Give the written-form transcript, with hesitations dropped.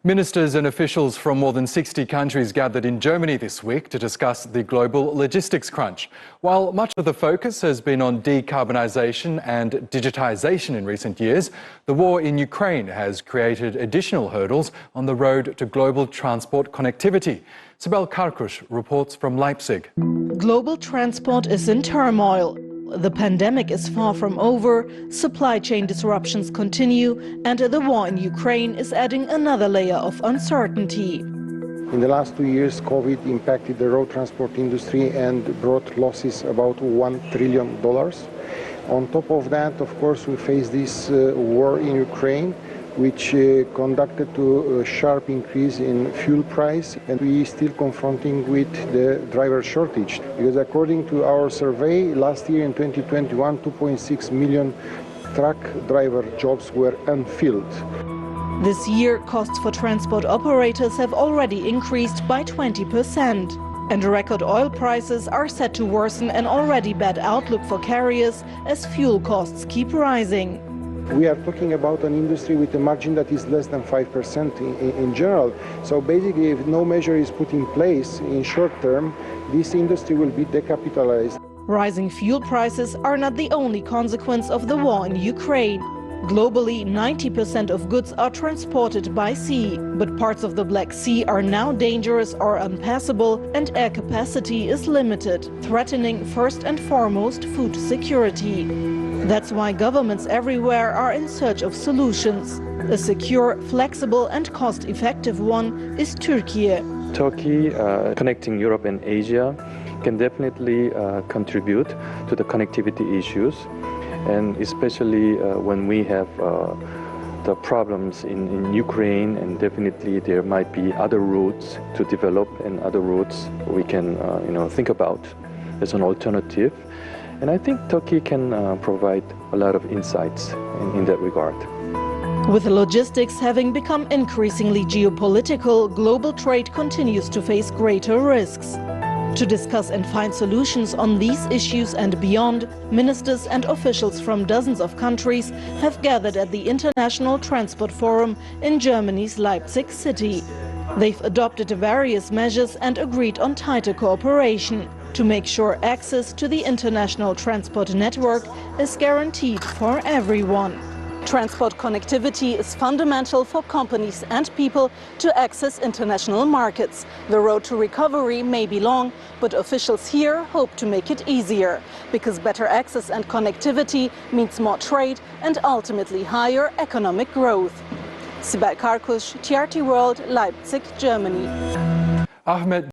Ministers and officials from more than 60 countries gathered in Germany this week to discuss the global logistics crunch. While much of the focus has been on decarbonisation and digitisation in recent years, the war in Ukraine has created additional hurdles on the road to global transport connectivity. Sibel Karkush reports from Leipzig. Global transport is in turmoil. The pandemic is far from over, supply chain disruptions continue, and the war in Ukraine is adding another layer of uncertainty. In the last 2 years, COVID impacted the road transport industry and brought losses about $1 trillion. On top of that, of course, we face this war in Ukraine, which conducted to a sharp increase in fuel price, and we still confronting with the driver shortage. Because according to our survey, last year in 2021, 2.6 million truck driver jobs were unfilled. This year, costs for transport operators have already increased by 20%. And record oil prices are set to worsen an already bad outlook for carriers as fuel costs keep rising. We are talking about an industry with a margin that is less than 5% in general. So basically, if no measure is put in place in short term, this industry will be decapitalized. Rising fuel prices are not the only consequence of the war in Ukraine. Globally, 90% of goods are transported by sea, but parts of the Black Sea are now dangerous or unpassable, and air capacity is limited, threatening first and foremost food security. That's why governments everywhere are in search of solutions. A secure, flexible and cost-effective one is Turkey. Turkey, connecting Europe and Asia, can definitely contribute to the connectivity issues. And especially when we have the problems in Ukraine, and definitely there might be other routes to develop and other routes we can think about as an alternative. And I think Turkey can provide a lot of insights in that regard. With logistics having become increasingly geopolitical, global trade continues to face greater risks. To discuss and find solutions on these issues and beyond, ministers and officials from dozens of countries have gathered at the International Transport Forum in Germany's Leipzig city. They've adopted various measures and agreed on tighter cooperation to make sure access to the international transport network is guaranteed for everyone. Transport connectivity is fundamental for companies and people to access international markets. The road to recovery may be long, but officials here hope to make it easier, because better access and connectivity means more trade and ultimately higher economic growth. Sibel Karkush, TRT World, Leipzig, Germany. Ahmed